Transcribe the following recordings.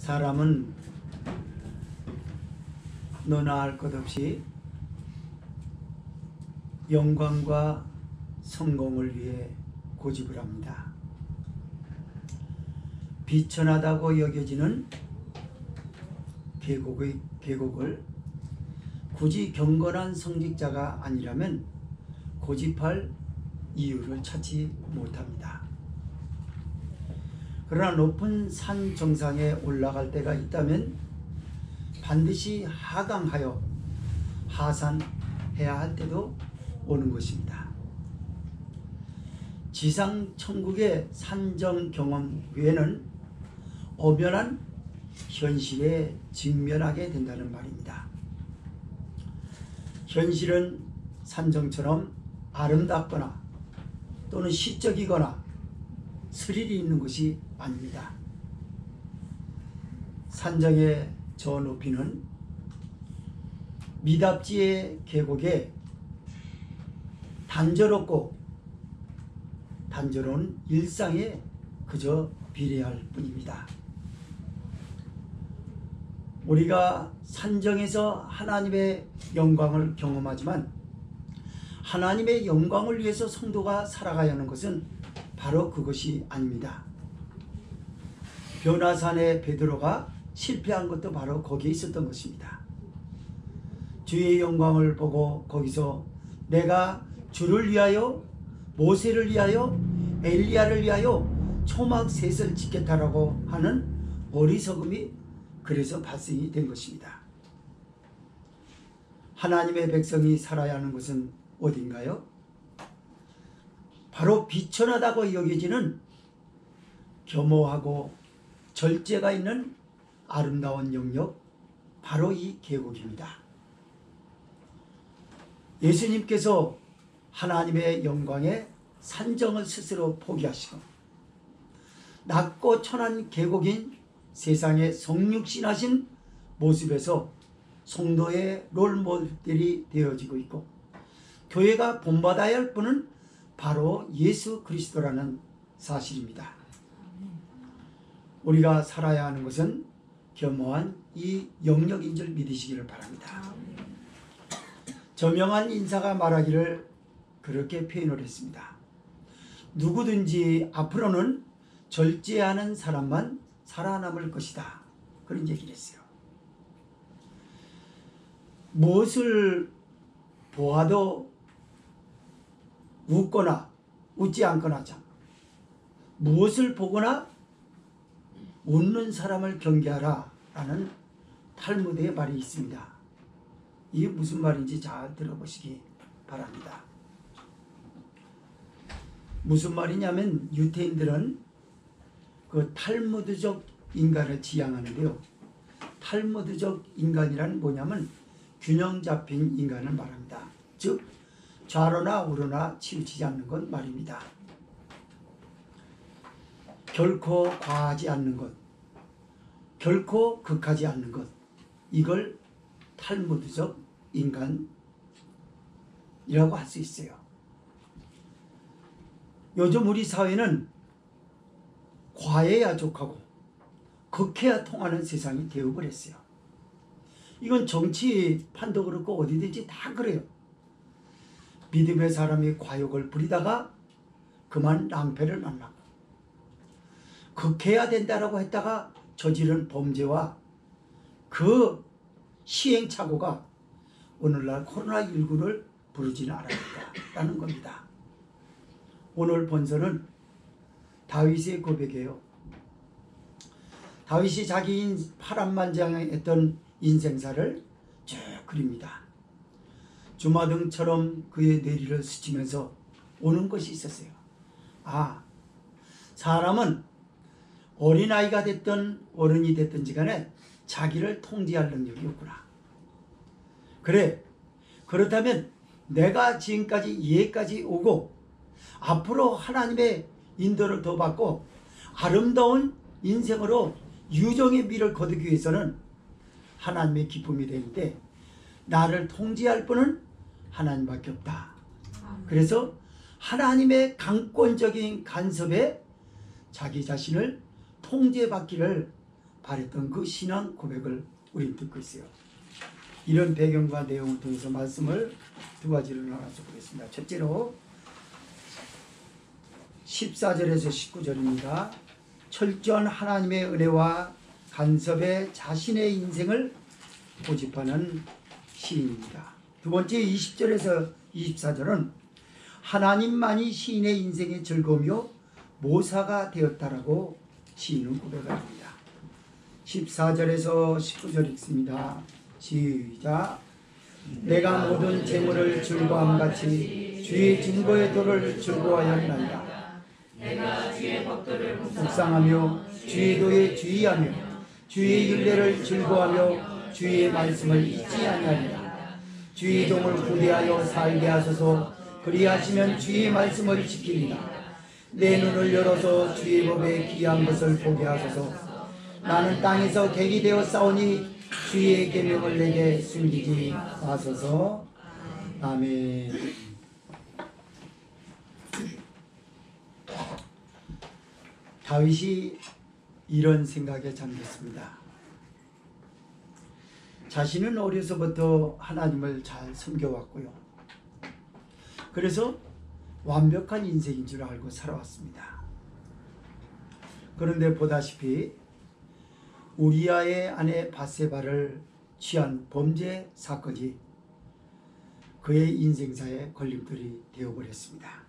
사람은 너나 할 것 없이 영광과 성공을 위해 고집을 합니다. 비천하다고 여겨지는 계곡을 굳이 경건한 성직자가 아니라면 고집할 이유를 찾지 못합니다. 그러나 높은 산 정상에 올라갈 때가 있다면 반드시 하강하여 하산해야 할 때도 오는 것입니다. 지상 천국의 산정 경험 외에는 엄연한 현실에 직면하게 된다는 말입니다. 현실은 산정처럼 아름답거나 또는 시적이거나 스릴이 있는 것이 아닙니다. 산정의 저 높이는 미답지의 계곡에 단조로운 일상에 그저 비례할 뿐입니다. 우리가 산정에서 하나님의 영광을 경험하지만 하나님의 영광을 위해서 성도가 살아가야 하는 것은 바로 그것이 아닙니다. 변화산의 베드로가 실패한 것도 바로 거기에 있었던 것입니다. 주의 영광을 보고 거기서 내가 주를 위하여, 모세를 위하여, 엘리야를 위하여 초막 셋을 짓겠다라고 하는 어리석음이 그래서 발생이 된 것입니다. 하나님의 백성이 살아야 하는 곳은 어딘가요? 바로 비천하다고 여겨지는 겸허하고 절제가 있는 아름다운 영역, 바로 이 계곡입니다. 예수님께서 하나님의 영광의 산정을 스스로 포기하시고 낮고 천한 계곡인 세상에 성육신하신 모습에서 성도의 롤모델이 되어지고 있고, 교회가 본받아야 할 분은 바로 예수 그리스도라는 사실입니다. 우리가 살아야 하는 것은 겸허한 이 영역인 줄 믿으시기를 바랍니다. 저명한 인사가 말하기를 그렇게 표현을 했습니다. 누구든지 앞으로는 절제하는 사람만 살아남을 것이다, 그런 얘기를 했어요. 무엇을 보아도 웃거나 웃지 않거나, 무엇을 보거나 웃는 사람을 경계하라 라는 탈무드의 말이 있습니다. 이게 무슨 말인지 잘 들어보시기 바랍니다. 무슨 말이냐면, 유태인들은 그 탈무드적 인간을 지향하는데요. 탈무드적 인간이란 뭐냐면 균형 잡힌 인간을 말합니다. 즉 좌로나 우로나 치우치지 않는 것 말입니다. 결코 과하지 않는 것, 결코 극하지 않는 것, 이걸 탈무드적 인간이라고 할 수 있어요. 요즘 우리 사회는 과해야 족하고 극해야 통하는 세상이 되어버렸어요. 이건 정치판도 그렇고 어디든지 다 그래요. 믿음의 사람이 과욕을 부리다가 그만 낭패를 만나고, 극해야 된다라고 했다가 저지른 범죄와 그 시행착오가 오늘날 코로나19를 부르지는 않았다라는 겁니다. 오늘 본서는 다윗의 고백이에요. 다윗이 자기 파란만장했던 인생사를 쭉 그립니다. 주마등처럼 그의 뇌리를 스치면서 오는 것이 있었어요. 아, 사람은 어린아이가 됐든 어른이 됐든지 간에 자기를 통제할 능력이 없구나. 그래, 그렇다면 내가 지금까지 이해까지 오고 앞으로 하나님의 인도를 더 받고 아름다운 인생으로 유정의 미를 거두기 위해서는 하나님의 기쁨이 되는데, 나를 통제할 분은 하나님밖에 없다. 그래서 하나님의 강권적인 간섭에 자기 자신을 통제받기를 바랬던 그 신앙 고백을 우리는 듣고 있어요. 이런 배경과 내용을 통해서 말씀을 두 가지로 나눠서 보겠습니다. 첫째로 14절에서 19절입니다. 철저한 하나님의 은혜와 간섭에 자신의 인생을 고집하는 시인입니다. 두 번째 20절에서 24절은 하나님만이 시인의 인생의 즐거움이요 모사가 되었다라고 시인은 고백을 합니다. 14절에서 19절 읽습니다. 시작. 내가 모든 재물을 즐거움같이 주의 증거의 도를 즐거워하였나이다. 내가 주의 법도를 묵상하며 주의 도에 주의하며 주의 율례를 즐거워하며 주의 말씀을 잊지 아니하리라. 주의 종을 구대하여 살게 하소서. 그리하시면 주의 말씀을 지키리라. 내 눈을 열어서 주의 법에 귀한 것을 보게 하소서. 나는 땅에서 객이 되어 싸우니 주의 계명을 내게 숨기지 마소서. 아멘. 다윗이 이런 생각에 잠겼습니다. 자신은 어려서부터 하나님을 잘 섬겨왔고요. 그래서 완벽한 인생인 줄 알고 살아왔습니다. 그런데 보다시피 우리아의 아내 밧세바를 취한 범죄 사건이 그의 인생사에 걸림돌이 되어버렸습니다.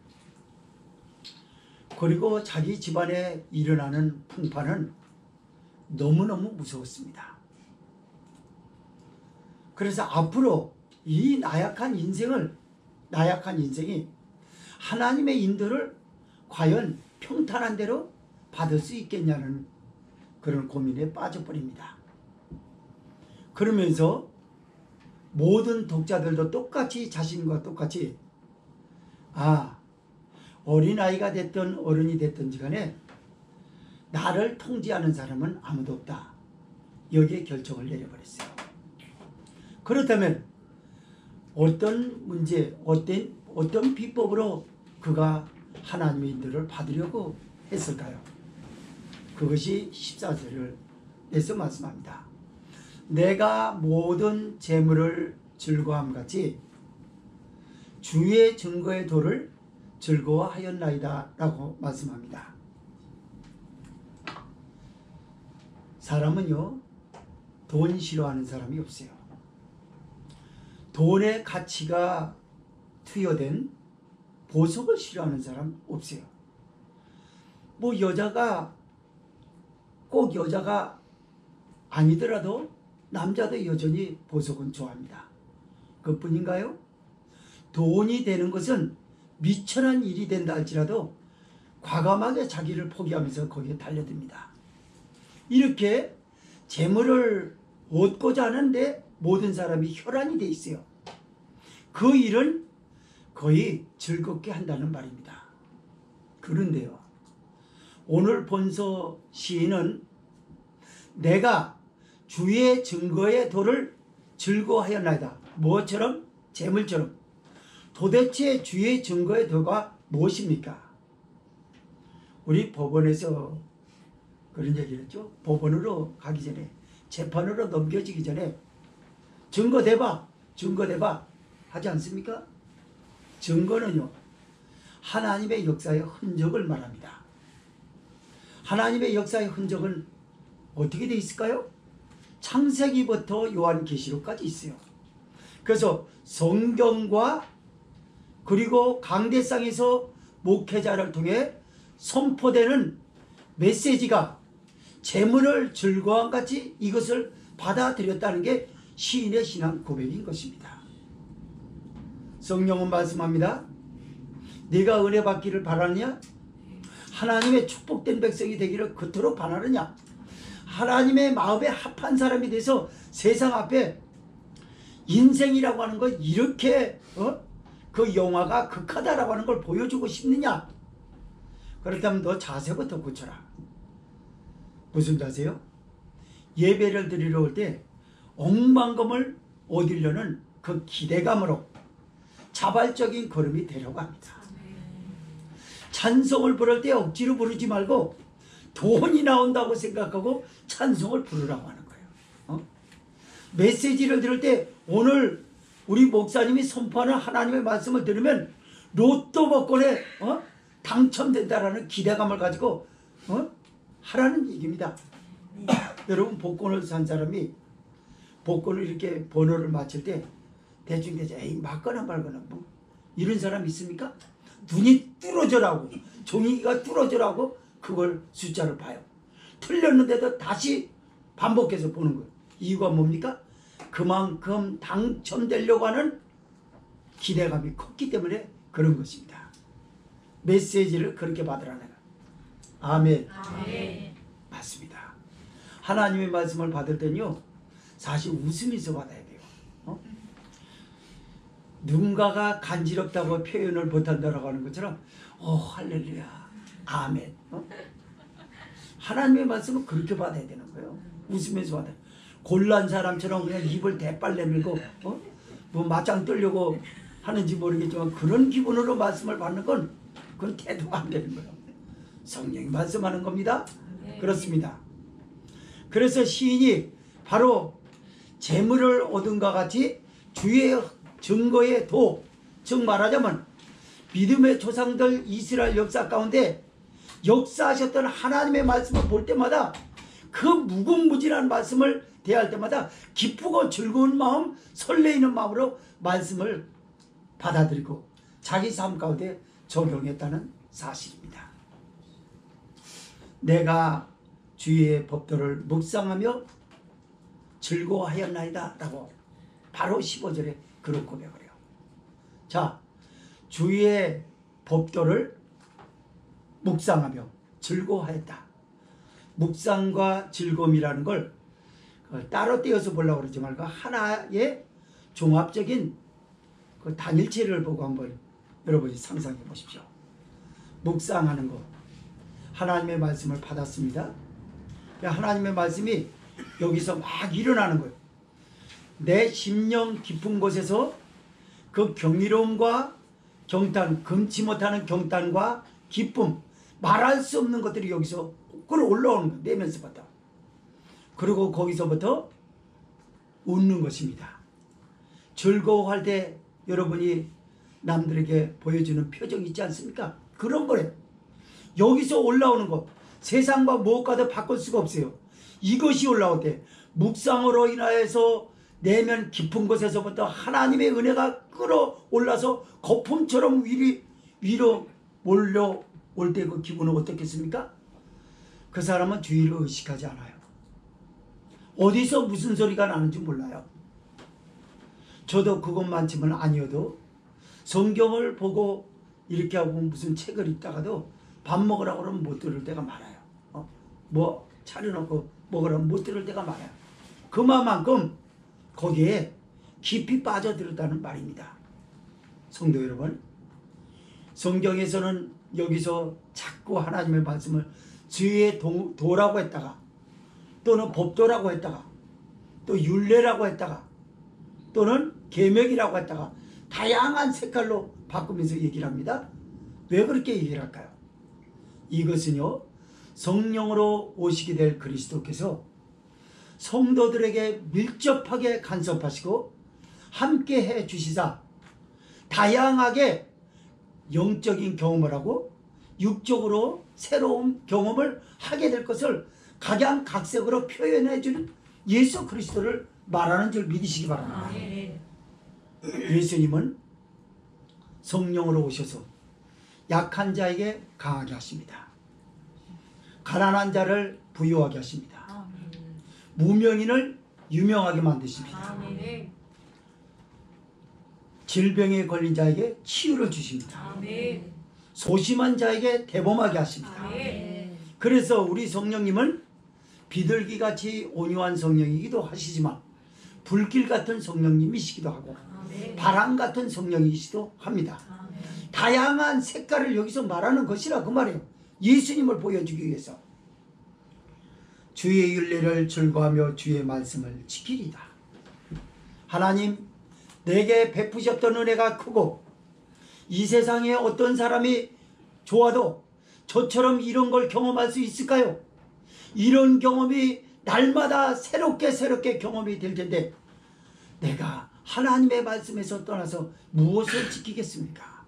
그리고 자기 집안에 일어나는 풍파는 너무너무 무서웠습니다. 그래서 앞으로 이 나약한 인생이 하나님의 인도를 과연 평탄한 대로 받을 수 있겠냐는 그런 고민에 빠져버립니다. 그러면서 모든 독자들도 똑같이 자신과 똑같이 어린아이가 됐든 어른이 됐든지 간에 나를 통제하는 사람은 아무도 없다. 여기에 결정을 내려버렸어요. 그렇다면 어떤 문제, 어떤 비법으로 그가 하나님의 인도를 받으려고 했을까요? 그것이 14절을 내서 말씀합니다. 내가 모든 재물을 즐거움같이 주의 증거의 도를 즐거워하였나이다 라고 말씀합니다. 사람은요, 돈 싫어하는 사람이 없어요. 돈의 가치가 투여된 보석을 싫어하는 사람 없어요. 뭐 여자가 꼭 여자가 아니더라도 남자도 여전히 보석은 좋아합니다. 그뿐인가요? 돈이 되는 것은 미천한 일이 된다 할지라도 과감하게 자기를 포기하면서 거기에 달려듭니다. 이렇게 재물을 얻고자 하는데 모든 사람이 혈안이 돼 있어요. 그 일은 거의 즐겁게 한다는 말입니다. 그런데요, 오늘 본서 시인은 내가 주의 증거의 도를 즐거워하였나이다. 뭐처럼? 재물처럼. 도대체 주의 증거의 도가 무엇입니까? 우리 법원에서 그런 얘기를 했죠. 법원으로 가기 전에, 재판으로 넘겨지기 전에 증거 대봐, 증거 대봐 하지 않습니까? 증거는요, 하나님의 역사의 흔적을 말합니다. 하나님의 역사의 흔적은 어떻게 되어 있을까요? 창세기부터 요한계시록까지 있어요. 그래서 성경과 그리고 강대상에서 목회자를 통해 선포되는 메시지가 재물을 즐거움같이 이것을 받아들였다는 게 시인의 신앙 고백인 것입니다. 성령은 말씀합니다. 네가 은혜 받기를 바라느냐? 하나님의 축복된 백성이 되기를 그토록 바라느냐? 하나님의 마음에 합한 사람이 돼서 세상 앞에 인생이라고 하는 거 이렇게 그 영화가 극하다라고 하는 걸 보여주고 싶느냐? 그렇다면 너 자세부터 고쳐라. 무슨 자세요? 예배를 드리러 올 때 억만금을 얻으려는 그 기대감으로 자발적인 걸음이 되려고 합니다. 찬송을 부를 때 억지로 부르지 말고 돈이 나온다고 생각하고 찬송을 부르라고 하는 거예요. 메시지를 들을 때 오늘 우리 목사님이 선포하는 하나님의 말씀을 들으면 로또 복권에 당첨된다라는 기대감을 가지고 하라는 얘기입니다. 여러분, 복권을 산 사람이 복권을 이렇게 번호를 맞힐 때 대충 에이 맞거나 말거나 뭐 이런 사람 있습니까? 눈이 뚫어져라고, 종이가 뚫어져라고 그걸 숫자를 봐요. 틀렸는데도 다시 반복해서 보는 거예요. 이유가 뭡니까? 그만큼 당첨되려고 하는 기대감이 컸기 때문에 그런 것입니다. 메시지를 그렇게 받으라는 거예요. 아멘. 아멘. 맞습니다. 하나님의 말씀을 받을 때는요, 사실 웃으면서 받아야 돼요. 누군가가 간지럽다고 표현을 못한다고 하는 것처럼 할렐루야, 아멘. 하나님의 말씀은 그렇게 받아야 되는 거예요. 웃으면서 받아요. 곤란 사람처럼 그냥 입을 대빨 내밀고 뭐 맞짱 뜨려고 하는지 모르겠지만 그런 기분으로 말씀을 받는 건 그건 태도가 안 되는 거예요. 성령이 말씀하는 겁니다. 그렇습니다. 그래서 시인이 바로 재물을 얻은 것 같이 주의 증거의 도, 즉 말하자면 믿음의 조상들 이스라엘 역사 가운데 역사하셨던 하나님의 말씀을 볼 때마다 그 무궁무진한 말씀을 대할 때마다 기쁘고 즐거운 마음, 설레이는 마음으로 말씀을 받아들이고 자기 삶 가운데 적용했다는 사실입니다. 내가 주의 법도를 묵상하며 즐거워하였나이다 라고 바로 15절에 그런 고백을 해요. 자, 주의 법도를 묵상하며 즐거워하였다. 묵상과 즐거움이라는 걸 따로 떼어서 보려고 그러지 말고 하나의 종합적인 그 단일체를 보고 한번 여러분이 상상해 보십시오. 묵상하는 것, 하나님의 말씀을 받았습니다. 하나님의 말씀이 여기서 막 일어나는 거예요. 내 심령 깊은 곳에서 그 경이로움과 경탄, 금치 못하는 경탄과 기쁨, 말할 수 없는 것들이 여기서 끌어올라오는 거예요. 내면서부터. 그리고 거기서부터 웃는 것입니다. 즐거워할 때 여러분이 남들에게 보여주는 표정이 있지 않습니까? 그런 거예요. 여기서 올라오는 것, 세상과 무엇과도 바꿀 수가 없어요. 이것이 올라올 때 묵상으로 인하여서 내면 깊은 곳에서부터 하나님의 은혜가 끌어올라서 거품처럼 위로 몰려올 때 그 기분은 어떻겠습니까? 그 사람은 주위를 의식하지 않아요. 어디서 무슨 소리가 나는지 몰라요. 저도 그것만큼은 아니어도 성경을 보고 이렇게 하고 무슨 책을 읽다가도 밥 먹으라고 그러면 못 들을 때가 많아요. 뭐 차려놓고 먹으라면 못 들을 때가 많아요. 그만큼 거기에 깊이 빠져들었다는 말입니다. 성도 여러분, 성경에서는 여기서 자꾸 하나님의 말씀을 주의 도라고 했다가 또는 법도라고 했다가 또 율례라고 했다가 또는 계명이라고 했다가 다양한 색깔로 바꾸면서 얘기를 합니다. 왜 그렇게 얘기를 할까요? 이것은요, 성령으로 오시게 될 그리스도께서 성도들에게 밀접하게 간섭하시고 함께 해 주시사 다양하게 영적인 경험을 하고 육적으로 새로운 경험을 하게 될 것을 각양각색으로 표현해 주는 예수 그리스도를 말하는 줄 믿으시기 바랍니다. 예수님은 성령으로 오셔서 약한 자에게 강하게 하십니다. 가난한 자를 부유하게 하십니다. 무명인을 유명하게 만드십니다. 질병에 걸린 자에게 치유를 주십니다. 소심한 자에게 대범하게 하십니다. 그래서 우리 성령님은 비둘기같이 온유한 성령이기도 하시지만 불길 같은 성령님이시기도 하고 바람 같은 성령이시기도 합니다. 다양한 색깔을 여기서 말하는 것이라 그 말이에요. 예수님을 보여주기 위해서. 주의 율례를 즐거워하며 주의 말씀을 지키리다. 하나님, 내게 베푸셨던 은혜가 크고 이 세상에 어떤 사람이 좋아도 저처럼 이런 걸 경험할 수 있을까요? 이런 경험이 날마다 새롭게 경험이 될 텐데 내가 하나님의 말씀에서 떠나서 무엇을 지키겠습니까?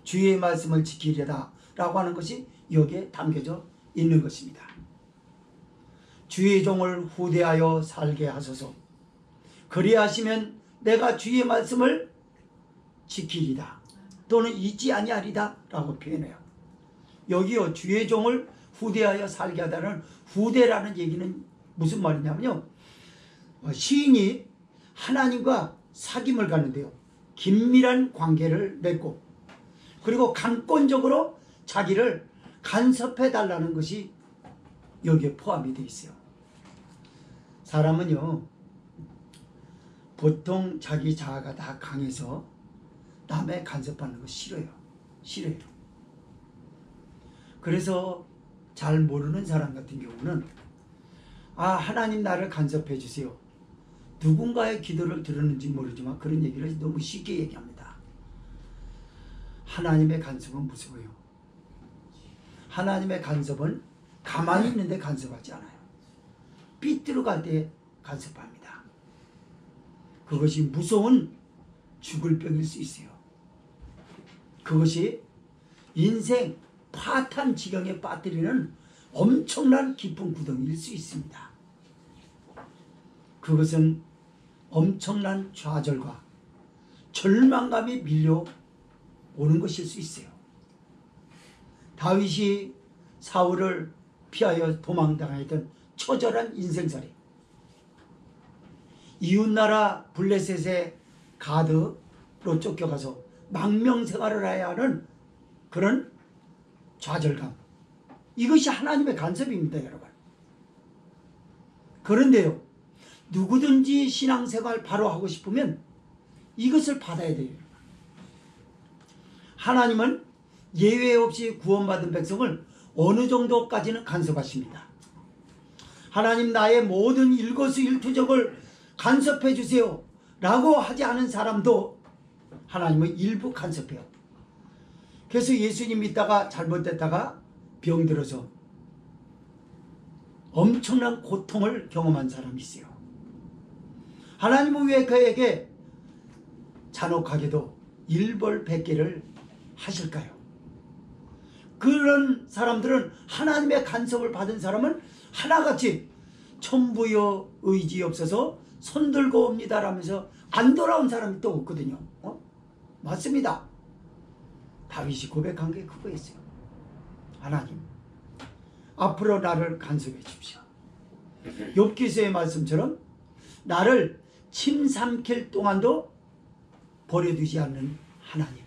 주의 말씀을 지키려다 라고 하는 것이 여기에 담겨져 있는 것입니다. 주의 종을 후대하여 살게 하소서. 그리하시면 내가 주의 말씀을 지키리다 또는 잊지 아니하리다 라고 표현해요. 여기요, 주의 종을 후대하여 살게 하다는 후대라는 얘기는 무슨 말이냐면요, 시인이 하나님과 사귐을 갖는데요, 긴밀한 관계를 맺고 그리고 강권적으로 자기를 간섭해 달라는 것이 여기에 포함이 되어 있어요. 사람은요, 보통 자기 자아가 다 강해서 남의 간섭하는 거 싫어요. 그래서 잘 모르는 사람 같은 경우는 하나님 나를 간섭해 주세요. 누군가의 기도를 들었는지 모르지만 그런 얘기를 너무 쉽게 얘기합니다. 하나님의 간섭은 무서워요. 하나님의 간섭은 가만히 있는데 간섭하지 않아요. 삐뚤어 갈 때 간섭합니다. 그것이 무서운 죽을 병일 수 있어요. 그것이 인생 파탄 지경에 빠뜨리는 엄청난 깊은 구덩이일 수 있습니다. 그것은 엄청난 좌절과 절망감이 밀려오는 것일 수 있어요. 다윗이 사울을 피하여 도망당하던 처절한 인생살이, 이웃나라 블레셋의 가드로 쫓겨가서 망명생활을 해야 하는 그런 좌절감, 이것이 하나님의 간섭입니다, 여러분. 그런데요, 누구든지 신앙생활 바로 하고 싶으면 이것을 받아야 돼요. 하나님은 예외 없이 구원받은 백성을 어느 정도까지는 간섭하십니다. 하나님, 나의 모든 일거수일투족을 간섭해 주세요 라고 하지 않은 사람도 하나님은 일부 간섭해요. 그래서 예수님 믿다가 잘못됐다가 병들어서 엄청난 고통을 경험한 사람이 있어요. 하나님은 왜 그에게 잔혹하게도 일벌백계를 하실까요? 그런 사람들은, 하나님의 간섭을 받은 사람은 하나같이 천부여 의지 없어서 손들고 옵니다 라면서 안 돌아온 사람이 또 없거든요. 맞습니다. 다윗이 고백한 게 그거였어요. 하나님, 앞으로 나를 간섭해 주십시오. 욥기서의 말씀처럼 나를 침 삼킬 동안도 버려두지 않는 하나님,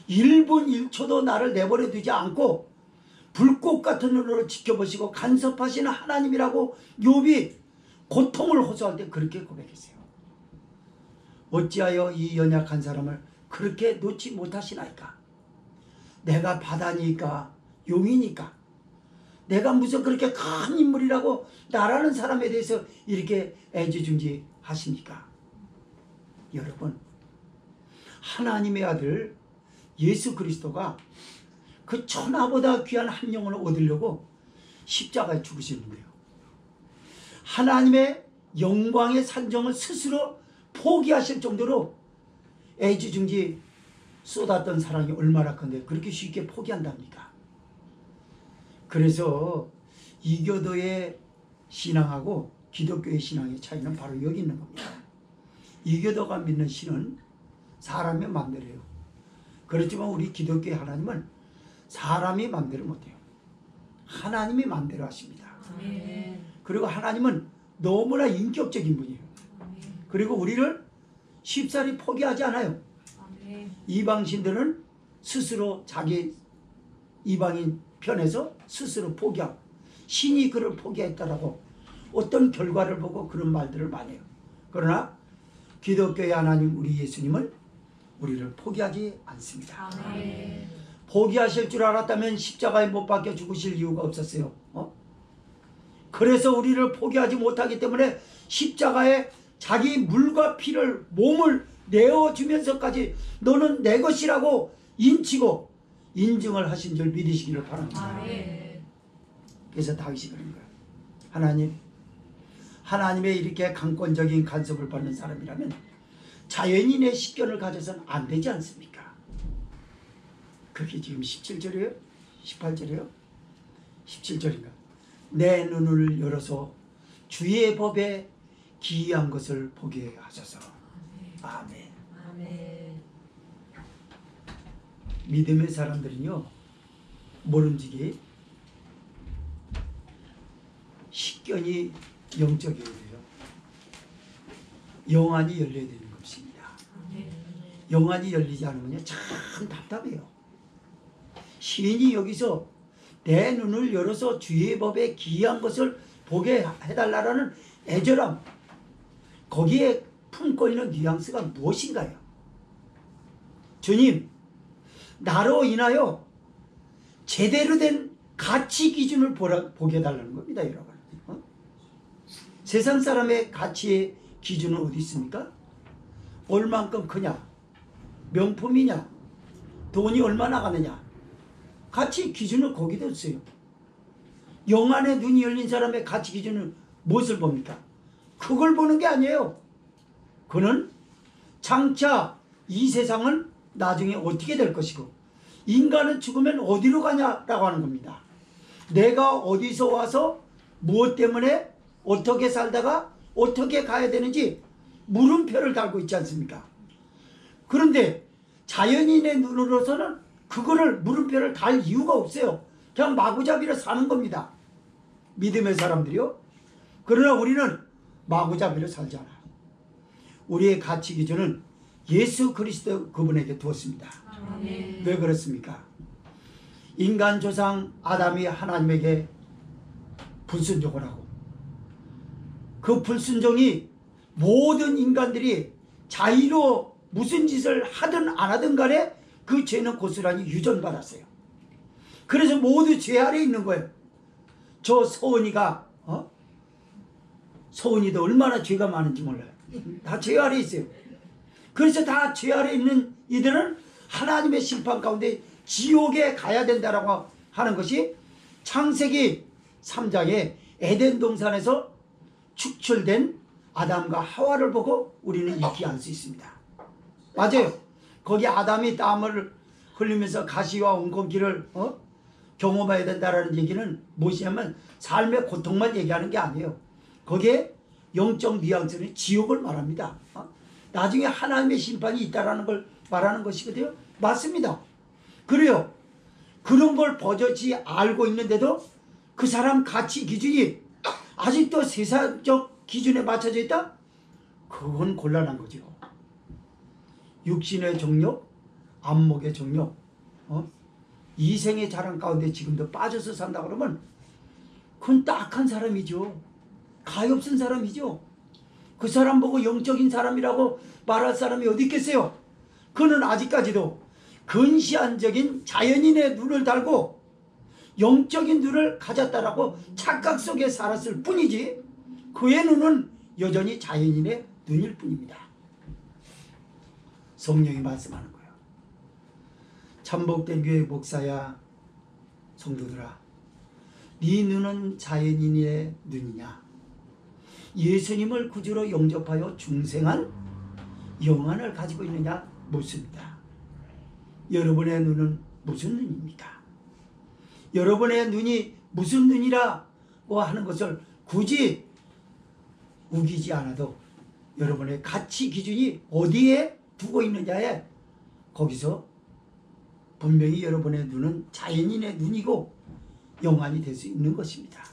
1분 1초도 나를 내버려 두지 않고 불꽃 같은 눈으로 지켜보시고 간섭하시는 하나님이라고 욥이 고통을 호소할 때 그렇게 고백했어요. 어찌하여 이 연약한 사람을 그렇게 놓지 못하시나이까? 내가 바다니까, 용이니까, 내가 무슨 그렇게 큰 인물이라고 나라는 사람에 대해서 이렇게 애지중지 하십니까? 여러분, 하나님의 아들 예수 그리스도가 그 천하보다 귀한 한 영혼을 얻으려고 십자가에 죽으시는 거예요. 하나님의 영광의 산정을 스스로 포기하실 정도로 애지중지 쏟았던 사랑이 얼마나 큰데 그렇게 쉽게 포기한답니까? 그래서 이교도의 신앙하고 기독교의 신앙의 차이는 바로 여기 있는 겁니다. 이교도가 믿는 신은 사람의 마음대로예요. 그렇지만 우리 기독교의 하나님은 사람이 마음대로 못해요. 하나님이 마음대로 하십니다. 아멘. 그리고 하나님은 너무나 인격적인 분이에요. 아멘. 그리고 우리를 쉽사리 포기하지 않아요. 아멘. 이방신들은 스스로 자기 이방인 편에서 스스로 포기하고, 신이 그를 포기했다라고 어떤 결과를 보고 그런 말들을 많이 해요. 그러나 기독교의 하나님 우리 예수님은 우리를 포기하지 않습니다. 아멘. 포기하실 줄 알았다면 십자가에 못 박혀 죽으실 이유가 없었어요. 그래서 우리를 포기하지 못하기 때문에 십자가에 자기 물과 피를, 몸을 내어주면서까지 너는 내 것이라고 인치고 인증을 하신 줄 믿으시기를 바랍니다. 아멘. 그래서 다윗이 그런 거예요. 하나님의 이렇게 강권적인 간섭을 받는 사람이라면 자연인의 식견을 가져서는 안 되지 않습니까? 그게 지금 17절이에요? 18절이에요? 17절인가? 내 눈을 열어서 주의 법에 기이한 것을 보게 하소서. 아멘. 아멘. 믿음의 사람들은요, 모름지기 식견이 영적이어야 돼요. 영안이 열려야 되는 것입니다. 아멘. 영안이 열리지 않으면 참 답답해요. 시인이 여기서 내 눈을 열어서 주의 법에 기이한 것을 보게 해달라는 애절함, 거기에 품고 있는 뉘앙스가 무엇인가요? 주님, 나로 인하여 제대로 된 가치 기준을 보게 해달라는 겁니다, 여러분. 세상 사람의 가치의 기준은 어디 있습니까? 얼만큼 크냐? 명품이냐? 돈이 얼마나 가느냐? 가치 기준은 거기도 있어요. 영안의 눈이 열린 사람의 가치 기준은 무엇을 봅니까? 그걸 보는 게 아니에요. 그는 장차 이 세상은 나중에 어떻게 될 것이고 인간은 죽으면 어디로 가냐라고 하는 겁니다. 내가 어디서 와서 무엇 때문에 어떻게 살다가 어떻게 가야 되는지 물음표를 달고 있지 않습니까? 그런데 자연인의 눈으로서는 그거를 물음표를 달 이유가 없어요. 그냥 마구잡이로 사는 겁니다. 믿음의 사람들이요. 그러나 우리는 마구잡이로 살지 않아요. 우리의 가치 기준은 예수 그리스도 그분에게 두었습니다. 아멘. 왜 그렇습니까? 인간 조상 아담이 하나님에게 불순종을 하고 그 불순종이 모든 인간들이 자의로 무슨 짓을 하든 안 하든 간에 그 죄는 고스란히 유전받았어요. 그래서 모두 죄 아래에 있는 거예요. 저 서은이가 서은이도 얼마나 죄가 많은지 몰라요. 다 죄 아래에 있어요. 그래서 다 죄 아래에 있는 이들은 하나님의 심판 가운데 지옥에 가야 된다라고 하는 것이 창세기 3장에 에덴 동산에서 축출된 아담과 하와를 보고 우리는 익히 알 수 있습니다. 맞아요. 거기 아담이 땀을 흘리면서 가시와 웅건기를 경험해야 된다라는 얘기는 무엇이냐면 삶의 고통만 얘기하는 게 아니에요. 거기에 영적 뉘앙스는 지옥을 말합니다. 나중에 하나님의 심판이 있다라는 걸 말하는 것이거든요. 맞습니다. 그래요. 그런 걸 버젓이 알고 있는데도 그 사람 가치 기준이 아직도 세상적 기준에 맞춰져 있다? 그건 곤란한 거죠. 육신의 정욕, 안목의 정욕, 이생의 자랑 가운데 지금도 빠져서 산다 그러면 그건 딱한 사람이죠. 가엾은 사람이죠. 그 사람 보고 영적인 사람이라고 말할 사람이 어디 있겠어요? 그는 아직까지도 근시안적인 자연인의 눈을 달고 영적인 눈을 가졌다라고 착각 속에 살았을 뿐이지 그의 눈은 여전히 자연인의 눈일 뿐입니다. 성령이 말씀하는 거예요. 참복된 교회 목사야 성도들아, 네 눈은 자연인의 눈이냐? 예수님을 구주로 영접하여 중생한 영안을 가지고 있느냐 묻습니다. 여러분의 눈은 무슨 눈입니까? 여러분의 눈이 무슨 눈이라고 하는 것을 굳이 우기지 않아도 여러분의 가치 기준이 어디에 두고 있느냐에 거기서 분명히 여러분의 눈은 자연인의 눈이고 영안이 될 수 있는 것입니다.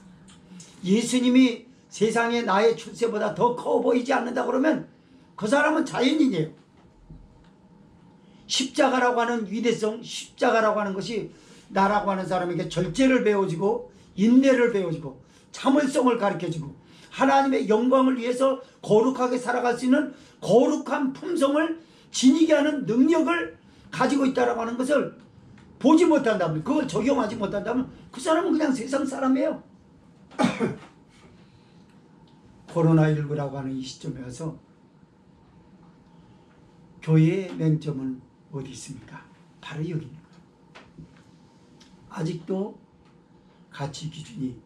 예수님이 세상에 나의 출세보다 더 커 보이지 않는다 그러면 그 사람은 자연인이에요. 십자가라고 하는 위대성, 십자가라고 하는 것이 나라고 하는 사람에게 절제를 배워주고 인내를 배워주고 참을성을 가르쳐주고 하나님의 영광을 위해서 거룩하게 살아갈 수 있는 거룩한 품성을 지니게 하는 능력을 가지고 있다고 하는 것을 보지 못한다면, 그걸 적용하지 못한다면 그 사람은 그냥 세상 사람이에요. 코로나19라고 하는 이 시점에 와서 교회의 맹점은 어디 있습니까? 바로 여기입니다. 아직도 가치 기준이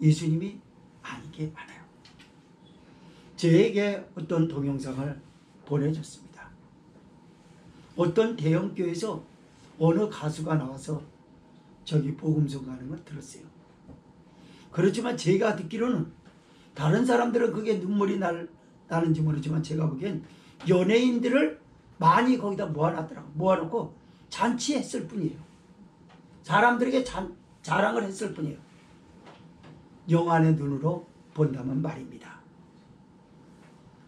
예수님이 아닌 게 많아요. 저에게 어떤 동영상을 보내줬습니다. 어떤 대형교회에서 어느 가수가 나와서 저기 복음송 가는 걸 들었어요. 그렇지만 제가 듣기로는 다른 사람들은 그게 눈물이 나는지 모르지만 제가 보기엔 연예인들을 많이 거기다 모아놨더라고요. 모아놓고 잔치했을 뿐이에요. 사람들에게 자랑을 했을 뿐이에요. 영안의 눈으로 본다면 말입니다.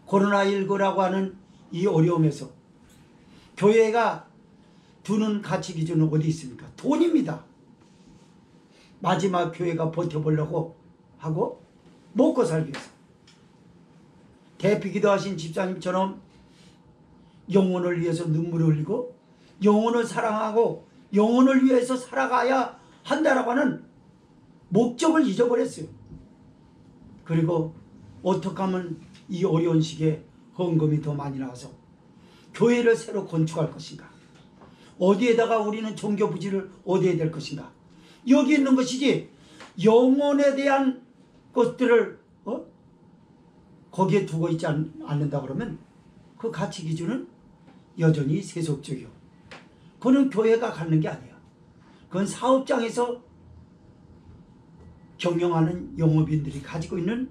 코로나19라고 하는 이 어려움에서 교회가 두는 가치 기준은 어디 있습니까? 돈입니다. 마지막 교회가 버텨보려고 하고 먹고 살기 위해서. 대피 기도하신 집사님처럼 영혼을 위해서 눈물을 흘리고 영혼을 사랑하고 영혼을 위해서 살아가야 한다라고 하는 목적을 잊어버렸어요. 그리고 어떻게 하면 이 어려운 시기에 헌금이 더 많이 나와서 교회를 새로 건축할 것인가? 어디에다가 우리는 종교 부지를 어디에 될 것인가? 여기 있는 것이지 영혼에 대한 것들을 거기에 두고 있지 않는다 그러면 그 가치 기준은 여전히 세속적이요. 그건 교회가 갖는 게 아니에요. 그건 사업장에서 경영하는 영업인들이 가지고 있는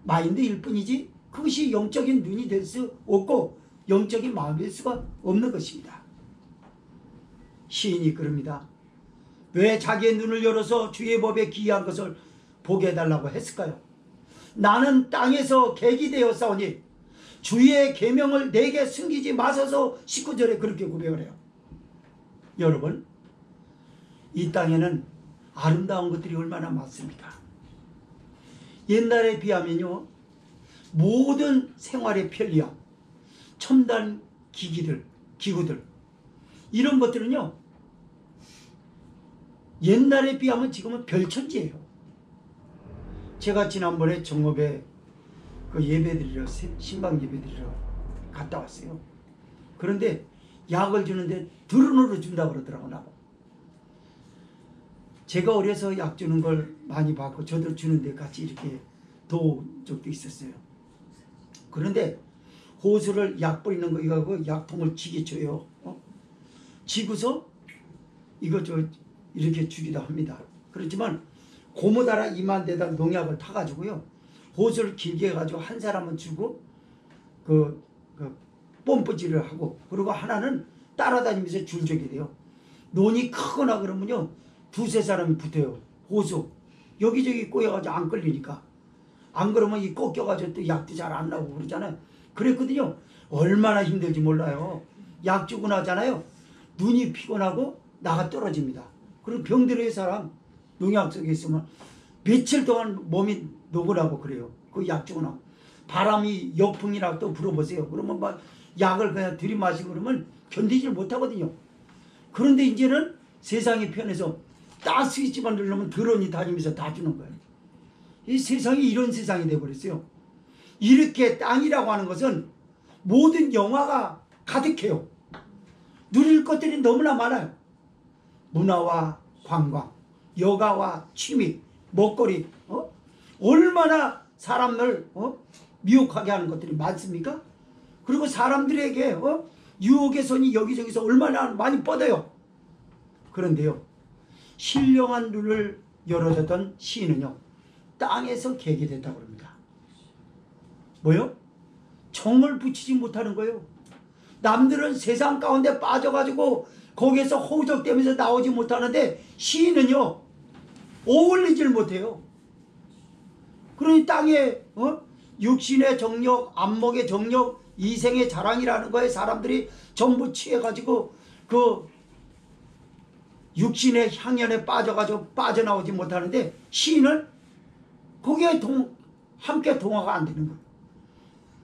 마인드일 뿐이지 그것이 영적인 눈이 될 수 없고 영적인 마음이 될 수가 없는 것입니다. 시인이 그럽니다. 왜 자기의 눈을 열어서 주의 법에 기이한 것을 보게 해달라고 했을까요? 나는 땅에서 객이 되었사오니 주의 계명을 내게 숨기지 마소서. 19절에 그렇게 고백을 해요. 여러분, 이 땅에는 아름다운 것들이 얼마나 많습니까? 옛날에 비하면요, 모든 생활의 편리함, 첨단 기구들 이런 것들은요 옛날에 비하면 지금은 별천지예요. 제가 지난번에 정읍에 그 예배드리러 신방 예배드리러 갔다 왔어요. 그런데 약을 주는데 드론으로 준다고 그러더라고. 나고 제가 어려서 약 주는 걸 많이 봤고 저도 주는데 같이 이렇게 도운 적도 있었어요. 그런데 호수를 약 뿌리는 거 이거 약통을 지게 줘요. 지고서 이거 이렇게 주기도 합니다. 그렇지만 고무다라 이만 대다 농약을 타가지고요 호수를 길게 해가지고 한 사람은 주고 그 뽐뿌질을 하고 그리고 하나는 따라다니면서 줄 줘야 돼요. 논이 크거나 그러면요 두세 사람이 붙어요. 호수 여기저기 꼬여가지고 안 끌리니까. 안 그러면 이 꺾여가지고 또 약도 잘 안 나오고 그러잖아요. 그랬거든요. 얼마나 힘들지 몰라요. 약 주고 나잖아요. 눈이 피곤하고 나가 떨어집니다. 그리고 병들어의 사람 농약 속에 있으면 며칠 동안 몸이 녹으라고 그래요. 그 약 주고 나면 바람이 역풍이라고 또 불어보세요. 그러면 막 약을 그냥 들이마시고 그러면 견디질 못하거든요. 그런데 이제는 세상이 편해서 딱 스위치만 누르면 드론이 다니면서 다 주는 거예요. 이 세상이 이런 세상이 돼버렸어요. 이렇게 땅이라고 하는 것은 모든 영화가 가득해요. 누릴 것들이 너무나 많아요. 문화와 관광, 여가와 취미, 먹거리, 얼마나 사람을 미혹하게 하는 것들이 많습니까? 그리고 사람들에게 유혹의 손이 여기저기서 얼마나 많이 뻗어요. 그런데요, 신령한 눈을 열어줬던 시인은요, 땅에서 객이 됐다고 합니다. 뭐요? 정을 붙이지 못하는 거예요. 남들은 세상 가운데 빠져가지고 거기에서 호적되면서 나오지 못하는데 시인은요 어울리질 못해요. 그러니 땅에 육신의 정력, 안목의 정력, 이생의 자랑이라는 거에 사람들이 전부 취해가지고 그 육신의 향연에 빠져가지고 빠져나오지 못하는데 시인은 거기에 함께 동화가 안 되는 거예요.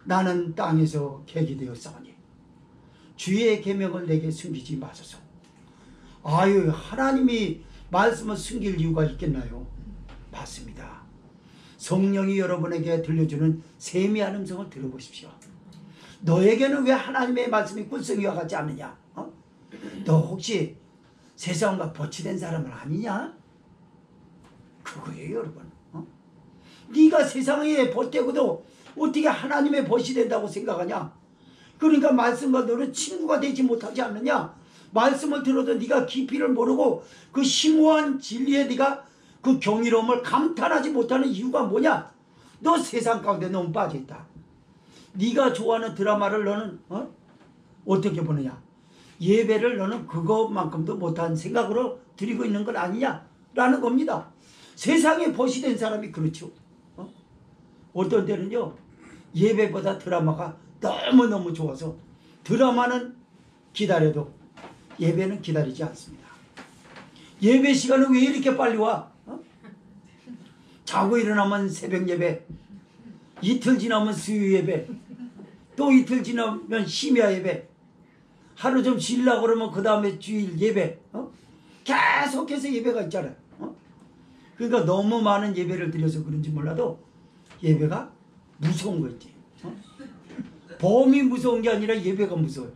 나는 땅에서 객이 되었사오니 주의 계명을 내게 숨기지 마소서. 아유, 하나님이 말씀을 숨길 이유가 있겠나요? 맞습니다. 성령이 여러분에게 들려주는 세미한 음성을 들어보십시오. 너에게는 왜 하나님의 말씀이 꿀성이와 같지 않느냐? 너 혹시 세상과 보치된 사람은 아니냐? 그거예요, 여러분. 네가 세상에 보태고도 어떻게 하나님의 벗이 된다고 생각하냐? 그러니까 말씀과 너는 친구가 되지 못하지 않느냐? 말씀을 들어도 네가 깊이를 모르고 그 심오한 진리에 네가 그 경이로움을 감탄하지 못하는 이유가 뭐냐? 너 세상 가운데 너무 빠져있다. 네가 좋아하는 드라마를 너는 어떻게 보느냐? 예배를 너는 그것만큼도 못한 생각으로 드리고 있는 건 아니냐? 라는 겁니다. 세상에 벗이 된 사람이 그렇죠. 어떤 때는요, 예배보다 드라마가 너무너무 좋아서 드라마는 기다려도 예배는 기다리지 않습니다. 예배 시간은 왜 이렇게 빨리 와? 자고 일어나면 새벽 예배, 이틀 지나면 수요 예배, 또 이틀 지나면 심야 예배, 하루 좀 쉬려고 그러면 그 다음에 주일 예배, 계속해서 예배가 있잖아요. 그러니까 너무 많은 예배를 드려서 그런지 몰라도 예배가 무서운 거 있지. 범이 무서운 게 아니라 예배가 무서워요.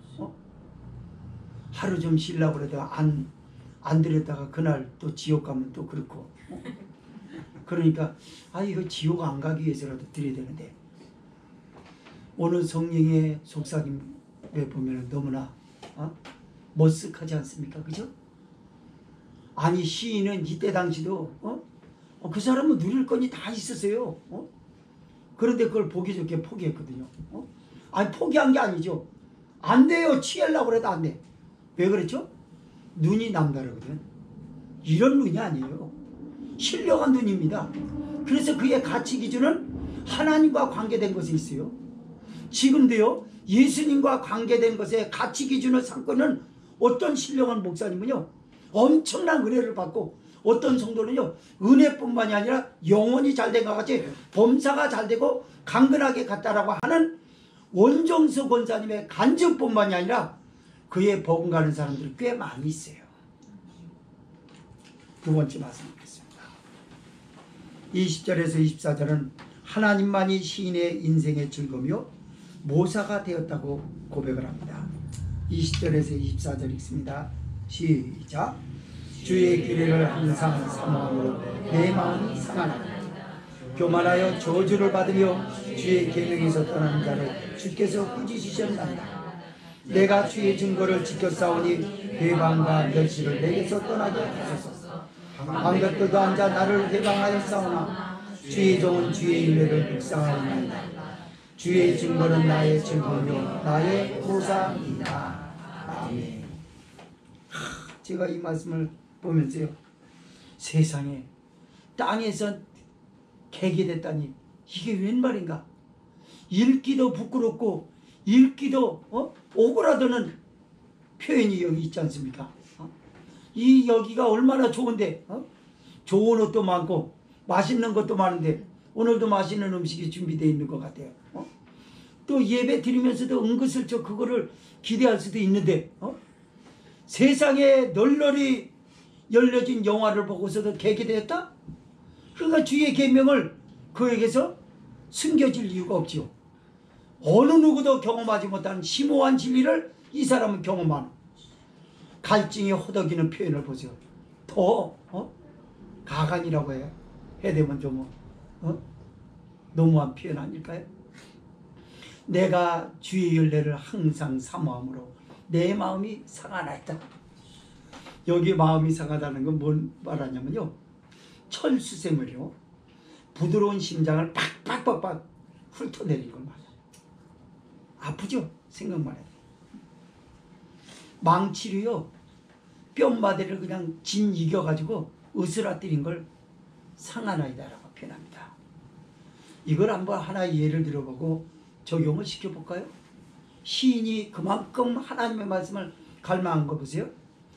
하루 좀 쉬려고 그러다가 안 드렸다가 그날 또 지옥 가면 또 그렇고. 그러니까 이거 지옥 안 가기 위해서라도 드려야 되는데, 오늘 성령의 속삭임에 보면 너무나 머쓱하지 않습니까? 그죠? 아니, 시인은 이때 당시도 그 사람은 누릴 건이 다 있었어요. 그런데 그걸 보기 좋게 포기했거든요. 아니, 포기한 게 아니죠. 안 돼요. 취하려고 해도 안 돼. 왜 그랬죠? 눈이 남다르거든. 이런 눈이 아니에요. 신령한 눈입니다. 그래서 그의 가치 기준은 하나님과 관계된 것에 있어요. 지금도요, 예수님과 관계된 것에 가치 기준을 삼고는 어떤 신령한 목사님은요, 엄청난 은혜를 받고, 어떤 성도는요, 은혜뿐만이 아니라 영혼이 잘된 것 같이 범사가 잘되고 강건하게 갔다라고 하는 원정수 권사님의 간증뿐만이 아니라 그의 복음 가는 사람들이 꽤 많이 있어요. 두 번째 말씀 드리겠습니다. 20절에서 24절은 하나님만이 시인의 인생의 즐거움이요 모사가 되었다고 고백을 합니다. 20절에서 24절 읽습니다. 시작. 주의 규례를 항상 사모함으로 내 마음이 상하나이다. 교만하여 저주를 받으며 주의 계명에서 떠나는 자를 주께서 꾸짖으셨나이다. 내가 주의 증거를 지켜 싸우니 회방과 멸시를 내게서 떠나게 하소서. 방백들도 앉아 나를 회방하여 싸우나 주의 종은 주의 인례를 묵상하리나이다. 주의 증거는 나의 증거며 나의 보상이다. 아멘. 제가 이 말씀을 보면서요, 세상에 땅에서 개기됐다니 이게 웬 말인가? 읽기도 부끄럽고 읽기도 오그라드는 표현이 여기 있지 않습니까? 이 여기가 얼마나 좋은데, 좋은 옷도 많고 맛있는 것도 많은데 오늘도 맛있는 음식이 준비되어 있는 것 같아요. 또 예배 드리면서도 은근슬쩍 그거를 기대할 수도 있는데, 세상에 널널이 열려진 영화를 보고서도 개기되었다? 그러니까 주의 계명을 그에게서 숨겨질 이유가 없지요. 어느 누구도 경험하지 못한 심오한 진리를 이 사람은 경험하는, 갈증이 호덕이는 표현을 보세요. 더 가관이라고 해야 되면 좀 너무한 표현 아닐까요? 내가 주의 윤례를 항상 사모함으로 내 마음이 상하나이다. 여기 마음이 상하다는 건 뭔 말하냐면요, 철수생을요, 부드러운 심장을 팍팍팍팍 훑어내린 걸 말이야. 아프죠? 생각만 해도. 망치로요, 뼘마디를 그냥 진 이겨가지고 으스라뜨린 걸 상하나이다라고 표현합니다. 이걸 한번 하나의 예를 들어보고 적용을 시켜볼까요? 시인이 그만큼 하나님의 말씀을 갈망한 거 보세요.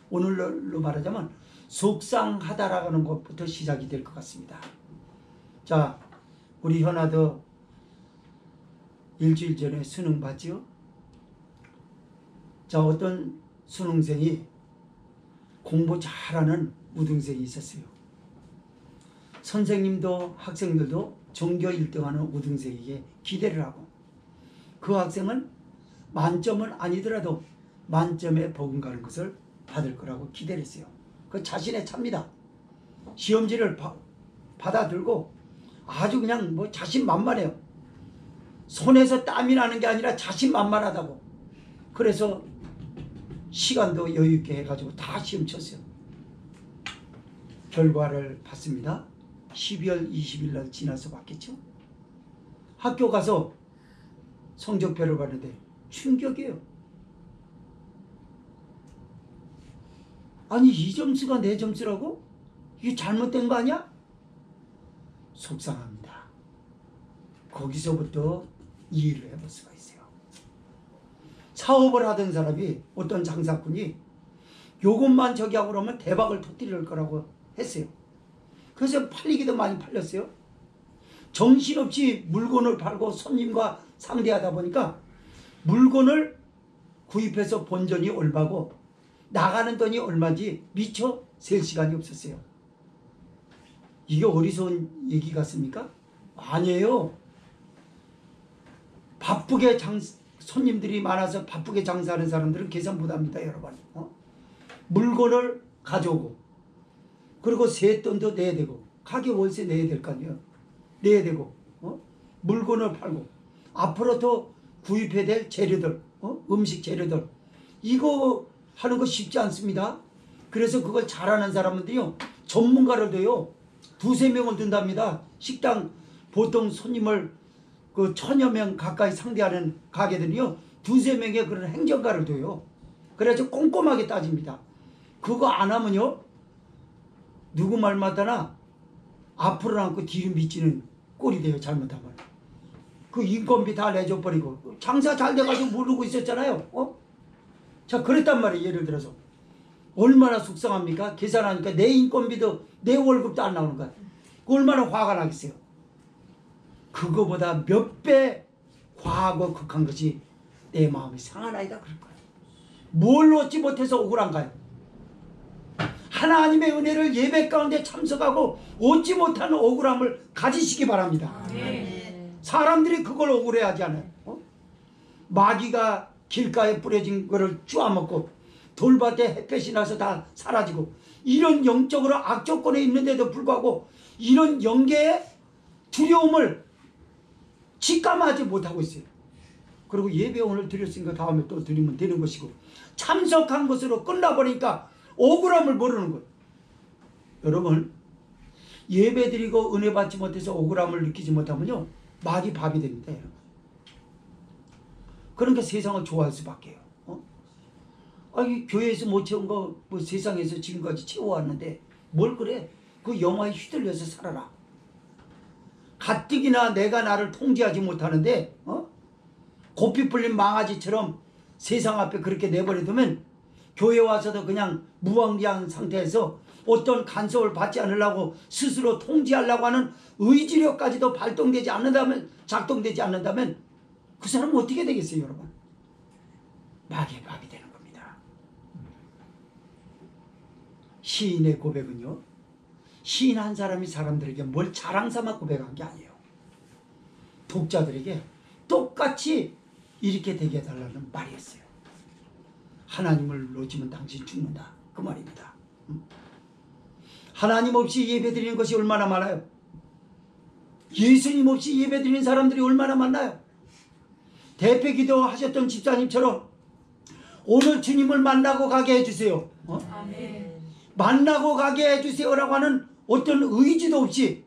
오늘로 말하자면 속상하다라고 하는 것부터 시작이 될 것 같습니다. 자, 우리 현아도 일주일 전에 수능 봤지요? 자, 어떤 수능생이 공부 잘하는 우등생이 있었어요. 선생님도 학생들도 전교 1등하는 우등생에게 기대를 하고, 그 학생은 만점은 아니더라도 만점에 복음 가는 것을 받을 거라고 기대를 했어요. 그 자신의 차입니다. 시험지를 받아들고 아주 그냥 뭐 자신만만해요. 손에서 땀이 나는 게 아니라 자신만만하다고. 그래서 시간도 여유 있게 해가지고 다 시험 쳤어요. 결과를 봤습니다. 12월 20일 날 지나서 봤겠죠. 학교 가서 성적표를 봤는데 충격이에요. 아니 이 점수가 내 점수라고? 이게 잘못된 거 아니야? 속상합니다. 거기서부터 이해를 해볼 수가 있어요. 사업을 하던 사람이 어떤 장사꾼이 요것만 저기 하고 그러면 대박을 터뜨릴 거라고 했어요. 그래서 팔리기도 많이 팔렸어요. 정신없이 물건을 팔고 손님과 상대하다 보니까 물건을 구입해서 본전이 얼마고 나가는 돈이 얼마인지 미처 셀 시간이 없었어요. 이게 어리석은 얘기 같습니까? 아니에요. 바쁘게 손님들이 많아서 바쁘게 장사하는 사람들은 계산 못합니다, 여러분. 물건을 가져오고 그리고 세돈도 내야 되고 가게 월세 내야 될 거 아니에요. 내야 되고 물건을 팔고 앞으로 더 구입해야 될 재료들, 음식 재료들 이거 하는 거 쉽지 않습니다. 그래서 그걸 잘하는 사람들이요 전문가를 둬요. 두세 명을 둔답니다. 식당 보통 손님을 그 1000여 명 가까이 상대하는 가게들이요 두세 명의 그런 행정가를 둬요. 그래서 꼼꼼하게 따집니다. 그거 안 하면요 누구 말 맞다나 앞으로 남고 뒤로 미치는 꼴이 돼요. 잘못하면 그 인건비 다 내줘버리고 장사 잘 돼가지고 모르고 있었잖아요. 자 그랬단 말이에요. 예를 들어서 얼마나 속상합니까? 계산하니까 내 인건비도 내 월급도 안 나오는 거야. 얼마나 화가 나겠어요. 그거보다 몇 배 과하고 극한 것이 내 마음이 상한 아이다 그럴 거예요. 뭘 얻지 못해서 억울한가요? 하나님의 은혜를 예배 가운데 참석하고 얻지 못하는 억울함을 가지시기 바랍니다. 사람들이 그걸 억울해하지 않아요. 마귀가 길가에 뿌려진 거를 쪼아먹고 돌밭에 햇볕이 나서 다 사라지고 이런 영적으로 악조건에 있는데도 불구하고 이런 영계의 두려움을 직감하지 못하고 있어요. 그리고 예배 오늘 드렸으니까 다음에 또 드리면 되는 것이고 참석한 것으로 끝나버리니까 억울함을 모르는 거예요. 여러분 예배 드리고 은혜 받지 못해서 억울함을 느끼지 못하면요 마귀 밥이 됩니다. 여러분. 그러니까 세상을 좋아할 수밖에 해요. 아니 교회에서 못 채운 거 뭐 세상에서 지금까지 채워왔는데 뭘 그래? 그 영화에 휘둘려서 살아라. 가뜩이나 내가 나를 통제하지 못하는데 고삐 풀린 망아지처럼 세상 앞에 그렇게 내버려두면 교회 와서도 그냥 무방비한 상태에서 어떤 간섭을 받지 않으려고 스스로 통제하려고 하는 의지력까지도 발동되지 않는다면 작동되지 않는다면 그 사람은 어떻게 되겠어요 여러분? 마귀의 밥이 되는 겁니다. 시인의 고백은요 시인 한 사람이 사람들에게 뭘 자랑삼아 고백한 게 아니에요. 독자들에게 똑같이 이렇게 되게 해달라는 말이었어요. 하나님을 놓치면 당신 죽는다 그 말입니다. 하나님 없이 예배드리는 것이 얼마나 많아요. 예수님 없이 예배드리는 사람들이 얼마나 많나요. 대표 기도 하셨던 집사님처럼 오늘 주님을 만나고 가게 해주세요. 아멘. 만나고 가게 해주세요라고 하는 어떤 의지도 없이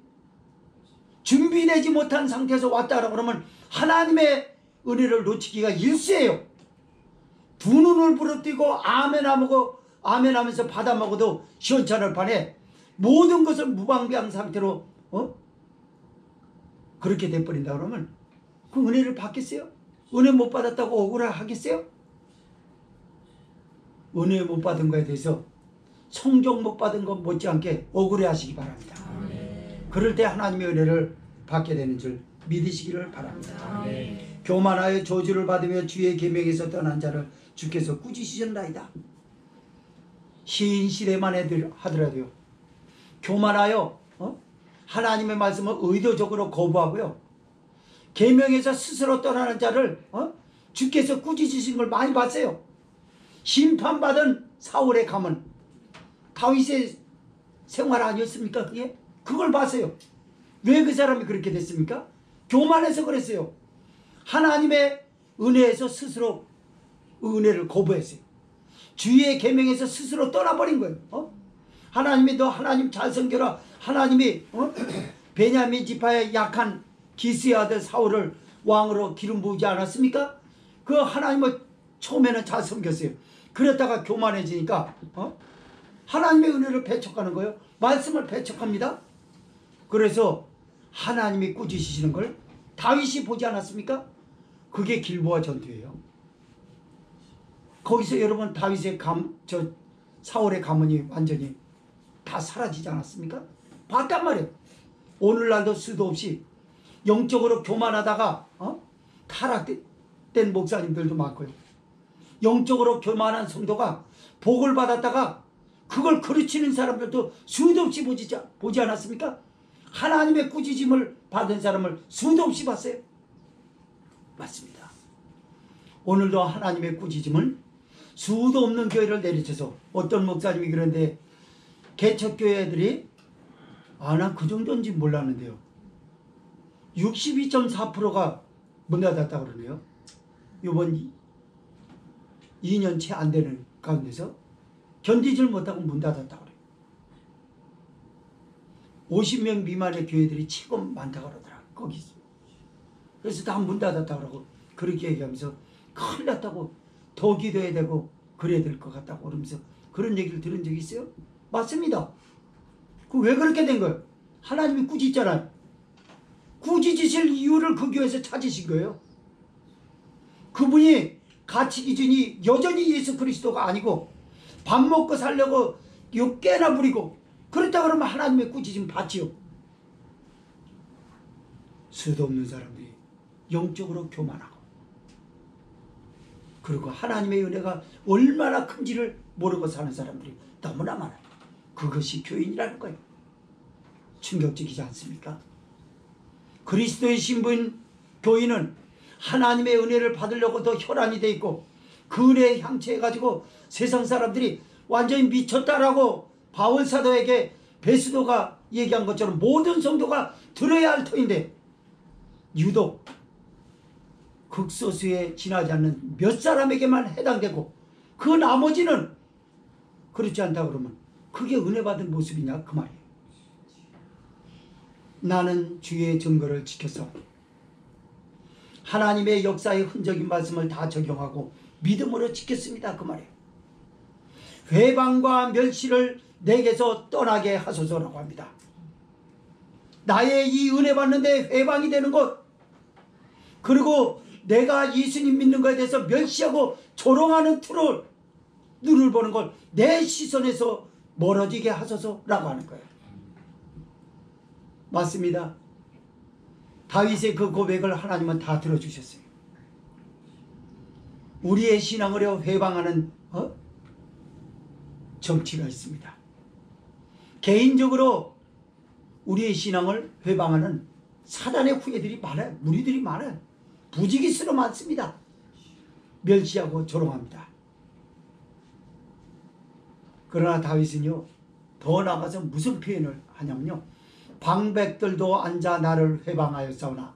준비되지 못한 상태에서 왔다라고 그러면 하나님의 은혜를 놓치기가 일쑤예요. 두 눈을 부릅뜨고 아멘 하면서 받아 먹어도 시원찮을 판에 모든 것을 무방비한 상태로 그렇게 돼버린다 그러면 그 은혜를 받겠어요? 은혜 못 받았다고 억울하겠어요? 은혜 못 받은 거에 대해서 성적 못 받은 것 못지않게 억울해 하시기 바랍니다. 아멘. 그럴 때 하나님의 은혜를 받게 되는 줄 믿으시기를 바랍니다. 아멘. 교만하여 저주를 받으며 주의 계명에서 떠난 자를 주께서 꾸짖으셨나이다. 시인 시대만 하더라도요. 교만하여 하나님의 말씀을 의도적으로 거부하고요. 계명에서 스스로 떠나는 자를 주께서 꾸짖으신 걸 많이 봤어요. 심판받은 사울의 가문 다윗의 생활 아니었습니까? 그게? 그걸 봤어요. 왜 그 사람이 그렇게 됐습니까? 교만해서 그랬어요. 하나님의 은혜에서 스스로 은혜를 거부했어요. 주의 계명에서 스스로 떠나버린 거예요. 하나님이 너 하나님 잘 섬겨라. 하나님이 베냐민 지파의 약한 기스의 아들 사울을 왕으로 기름 부으지 않았습니까? 그 하나님을 처음에는 잘 섬겼어요. 그랬다가 교만해지니까 하나님의 은혜를 배척하는 거예요. 말씀을 배척합니다. 그래서 하나님이 꾸짖으시는 걸 다윗이 보지 않았습니까? 그게 길보아 전투예요. 거기서 여러분 다윗의 사울의 가문이 완전히 다 사라지지 않았습니까? 봤단 말이에요. 오늘날도 수도 없이 영적으로 교만하다가 타락된 목사님들도 많고요. 영적으로 교만한 성도가 복을 받았다가 그걸 그르치는 사람들도 수도 없이 보지 않았습니까? 하나님의 꾸짖음을 받은 사람을 수도 없이 봤어요. 맞습니다. 오늘도 하나님의 꾸짖음을 수도 없는 교회를 내리쳐서 어떤 목사님이 그런데 개척교회들이 난 그 정도인지 몰랐는데요. 62.4%가 문 닫았다고 그러네요. 이번 2년 채 안 되는 가운데서 견디질 못하고 문 닫았다고 그래요. 50명 미만의 교회들이 최고 많다고 그러더라. 거기. 그래서 다 문 닫았다고 그러고 그렇게 얘기하면서 큰일 났다고 더 기도해야 되고 그래야 될 것 같다고 그러면서 그런 얘기를 들은 적이 있어요? 맞습니다. 그 왜 그렇게 된 거예요? 하나님이 꾸짖잖아요. 꾸짖으실 이유를 그 교회에서 찾으신 거예요. 그분이 가치 기준이 여전히 예수 그리스도가 아니고 밥 먹고 살려고 욕깨나 부리고 그렇다 그러면 하나님의 꾸짖음 받지요. 수도 없는 사람들이 영적으로 교만하고 그리고 하나님의 은혜가 얼마나 큰지를 모르고 사는 사람들이 너무나 많아요. 그것이 교인이라는 거예요. 충격적이지 않습니까? 그리스도의 신부인 교인은 하나님의 은혜를 받으려고 더 혈안이 돼 있고 그 은혜에 향취해가지고 세상 사람들이 완전히 미쳤다라고 바울 사도에게 베스도가 얘기한 것처럼 모든 성도가 들어야 할 터인데 유독 극소수에 지나지 않는 몇 사람에게만 해당되고 그 나머지는 그렇지 않다 그러면 그게 은혜 받은 모습이냐 그 말이에요. 나는 주의 증거를 지켜서 하나님의 역사의 흔적인 말씀을 다 적용하고 믿음으로 지켰습니다 그 말이에요. 회방과 멸시를 내게서 떠나게 하소서라고 합니다. 나의 이 은혜 받는데 회방이 되는 것 그리고 내가 예수님 믿는 것에 대해서 멸시하고 조롱하는 눈을 보는 걸 내 시선에서 멀어지게 하소서라고 하는 거예요. 맞습니다. 다윗의 그 고백을 하나님은 다 들어주셨어요. 우리의 신앙을 회방하는 정치가 있습니다. 개인적으로 우리의 신앙을 회방하는 사단의 후예들이 많아요. 무리들이 많아요. 부지기수로 많습니다. 멸시하고 조롱합니다. 그러나 다윗은요 더 나가서 무슨 표현을 하냐면요 방백들도 앉아 나를 회방하였사오나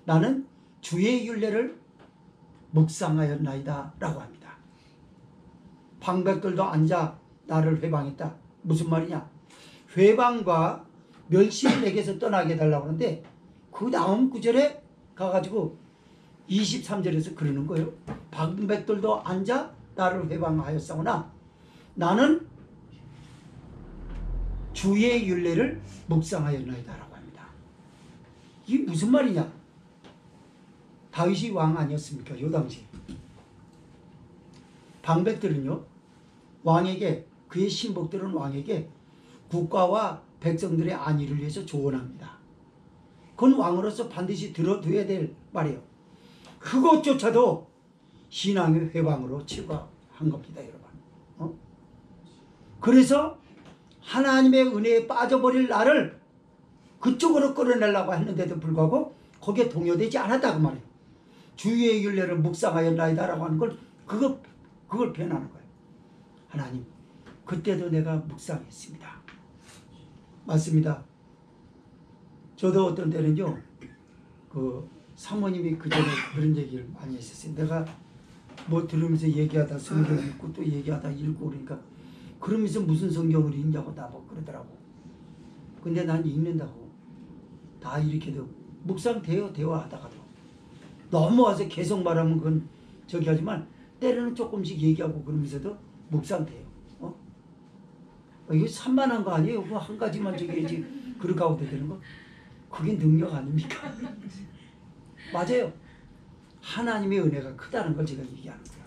나는 주의 율례를 묵상하였나이다 라고 합니다. 방백들도 앉아 나를 회방했다. 무슨 말이냐? 회방과 멸시를 내게서 떠나게 해달라고 하는데 그 다음 구절에 가가지고 23절에서 그러는 거예요. 방백들도 앉아 나를 회방하였사오나 나는 주의 율례를 묵상하였나이다 라고 합니다. 이게 무슨 말이냐? 다윗이 왕 아니었습니까? 요 당시 방백들은요 왕에게 그의 신복들은 왕에게 국가와 백성들의 안위를 위해서 조언합니다. 그건 왕으로서 반드시 들어둬야 될 말이에요. 그것조차도 신앙의 회방으로 치부한 겁니다 여러분. 그래서 하나님의 은혜에 빠져버릴 나를 그쪽으로 끌어내려고 했는데도 불구하고 거기에 동요되지 않았다 그 말이에요. 주의 율례를 묵상하였나이다 라고 하는 걸 그걸 표현하는 거예요. 하나님 그때도 내가 묵상했습니다. 맞습니다. 저도 어떤 때는요, 그 사모님이 그 전에 그런 얘기를 많이 했었어요. 내가 뭐 들으면서 얘기하다 성경 읽고 또 얘기하다 읽고 그러니까 그러면서 무슨 성경을 읽냐고 나보고 그러더라고. 근데 난 읽는다고. 다 이렇게도 묵상돼요. 대화하다가도. 넘어와서 계속 말하면 그건 저기 하지만 때로는 조금씩 얘기하고 그러면서도 묵상돼요. 이게 산만한 거 아니에요? 뭐 한 가지만 저기 해야지 그렇게 하고 되는 거? 그게 능력 아닙니까? 맞아요. 하나님의 은혜가 크다는 걸 제가 얘기하는 거예요.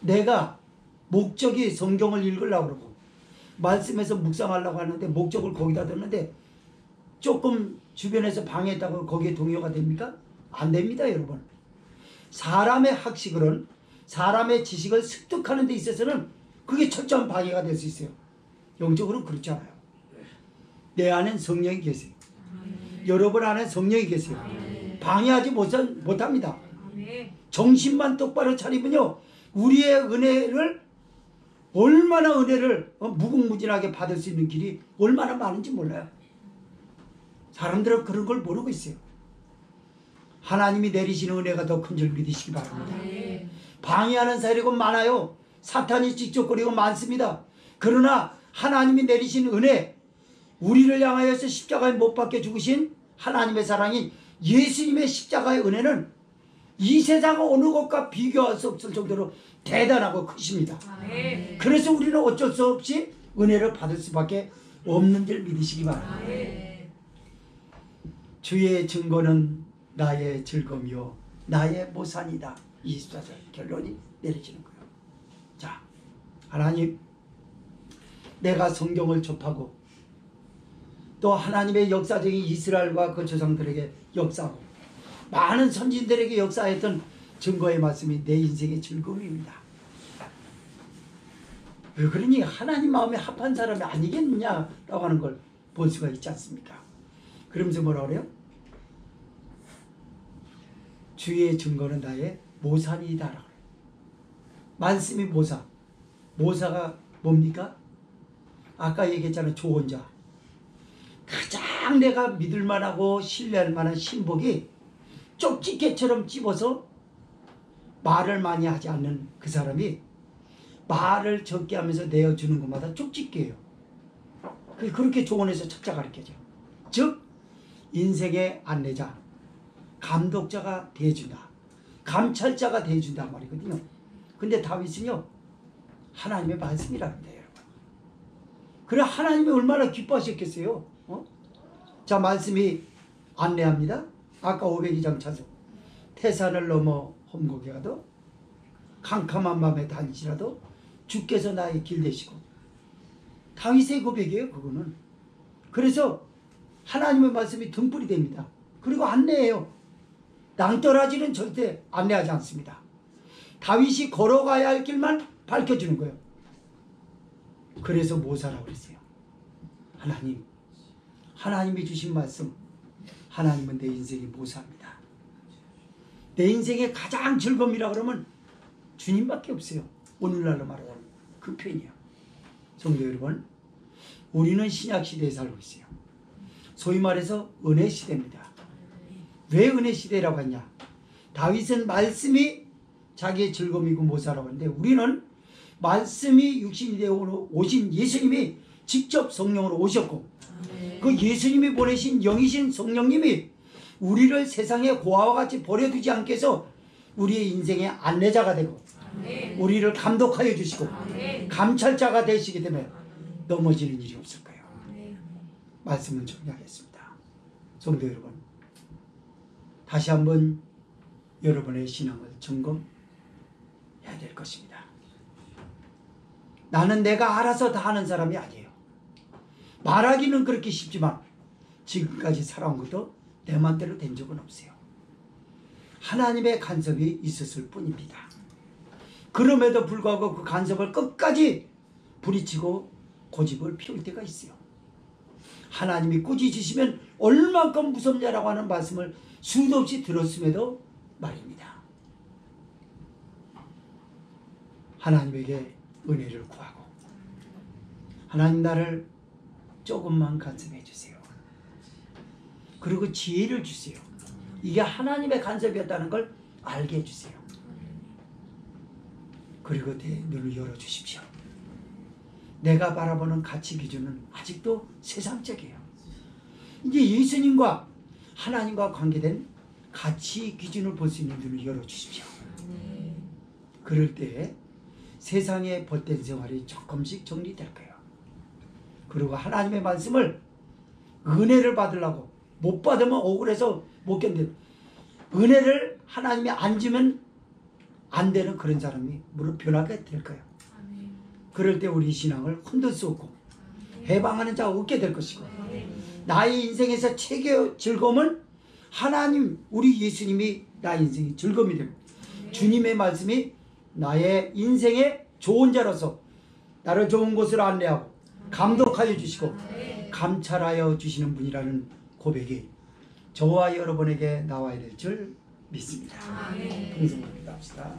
내가 목적이 성경을 읽으려고 그러고 말씀에서 묵상하려고 하는데 목적을 거기다 뒀는데 조금 주변에서 방해했다고 거기에 동요가 됩니까? 안 됩니다, 여러분. 사람의 학식으로는 사람의 지식을 습득하는 데 있어서는 그게 철저한 방해가 될 수 있어요. 영적으로는 그렇지 않아요. 내 안엔 성령이 계세요. 여러분 안에 성령이 계세요. 방해하지 못합니다. 정신만 똑바로 차리면요, 우리의 은혜를 얼마나 은혜를 무궁무진하게 받을 수 있는 길이 얼마나 많은지 몰라요. 사람들은 그런 걸 모르고 있어요. 하나님이 내리시는 은혜가 더 큰 줄 믿으시기 바랍니다. 방해하는 세력은 많아요. 사탄이 직접거리고 많습니다. 그러나 하나님이 내리신 은혜, 우리를 향하여서 십자가에 못 박혀 죽으신 하나님의 사랑인 예수님의 십자가의 은혜는 이 세상 어느 것과 비교할 수 없을 정도로 대단하고 크십니다. 그래서 우리는 어쩔 수 없이 은혜를 받을 수밖에 없는 줄 믿으시기 바랍니다. 주의 증거는 나의 즐거움이요 나의 모산이다. 24절 결론이 내려지는 거예요. 자, 하나님, 내가 성경을 접하고 또 하나님의 역사적인 이스라엘과 그 조상들에게 역사하고 많은 선진들에게 역사했던 증거의 말씀이 내 인생의 즐거움입니다. 왜 그러니 하나님 마음에 합한 사람이 아니겠느냐라고 하는 걸 볼 수가 있지 않습니까? 그러면서 뭐라 그래요? 주의 증거는 나의 모산이다라고 그래요. 말씀이 모사. 모사가 뭡니까? 아까 얘기했잖아요. 조언자. 가장 내가 믿을 만하고 신뢰할 만한 신복이 쪽집게처럼 찝어서 말을 많이 하지 않는 그 사람이 말을 적게 하면서 내어주는 것마다 쪽집게예요. 그렇게 조언해서 첫자 가르쳐줘. 즉 인생의 안내자, 감독자가 돼준다. 감찰자가 돼준다 말이거든요. 근데 다윗은요, 하나님의 말씀이랍니다, 여러분. 그래 하나님이 얼마나 기뻐하셨겠어요. 자, 말씀이 안내합니다. 아까 502장 찬송. 태산을 넘어 험곡에 가도 캄캄한 밤에 다니시라도 주께서 나의 길 되시고. 다윗의 고백이에요, 그거는. 그래서 하나님의 말씀이 등불이 됩니다. 그리고 안내해요. 낭떠러지는 절대 안내하지 않습니다. 다윗이 걸어가야 할 길만 밝혀주는 거예요. 그래서 모사라고 그랬어요. 하나님이 주신 말씀, 하나님은 내 인생의 모사입니다. 내 인생의 가장 즐거움이라 그러면 주님밖에 없어요. 오늘날로 말하자면 그 편이에요. 성도 여러분, 우리는 신약시대에 살고 있어요. 소위 말해서 은혜시대입니다. 왜 은혜시대라고 하냐? 다윗은 말씀이 자기의 즐거움이고 모사라고 하는데 우리는 말씀이 육신이 되어 오신 예수님이 직접 성령으로 오셨고 그 예수님이 보내신 영이신 성령님이 우리를 세상의 고아와 같이 버려두지 않게 해서 우리의 인생의 안내자가 되고 우리를 감독하여 주시고 감찰자가 되시기 때문에 넘어지는 일이 없을 거예요. 말씀을 정리하겠습니다. 성도 여러분, 다시 한번 여러분의 신앙을 점검해야 될 것입니다. 나는 내가 알아서 다 하는 사람이 아니에요. 말하기는 그렇게 쉽지만 지금까지 살아온 것도 내 맘대로 된 적은 없어요. 하나님의 간섭이 있었을 뿐입니다. 그럼에도 불구하고 그 간섭을 끝까지 부딪히고 고집을 피울 때가 있어요. 하나님이 꾸짖으시면 얼만큼 무섭냐라고 하는 말씀을 수도 없이 들었음에도 말입니다. 하나님에게 은혜를 구하고 하나님 나를 조금만 간섭해 주세요. 그리고 지혜를 주세요. 이게 하나님의 간섭이었다는 걸 알게 해주세요. 그리고 내 눈을 열어주십시오. 내가 바라보는 가치 기준은 아직도 세상적이에요. 이제 예수님과 하나님과 관계된 가치 기준을 볼 수 있는 눈을 열어주십시오. 그럴 때 세상의 벗된 생활이 조금씩 정리될 거예요. 그리고 하나님의 말씀을 은혜를 받으려고 못 받으면 억울해서 못 견뎌. 은혜를 하나님이 안 주면 안 되는 그런 사람이 무릇 변하게 될 거예요. 그럴 때 우리 신앙을 흔들 수 없고 해방하는 자가 없게 될 것이고, 나의 인생에서 최고의 즐거움은 하나님, 우리 예수님이 나의 인생의 즐거움이 되고, 주님의 말씀이 나의 인생의 좋은 자로서 나를 좋은 곳으로 안내하고 감독하여 주시고 감찰하여 주시는 분이라는 고백이 저와 여러분에게 나와야 될 줄 믿습니다. 동성으로 기도합시다.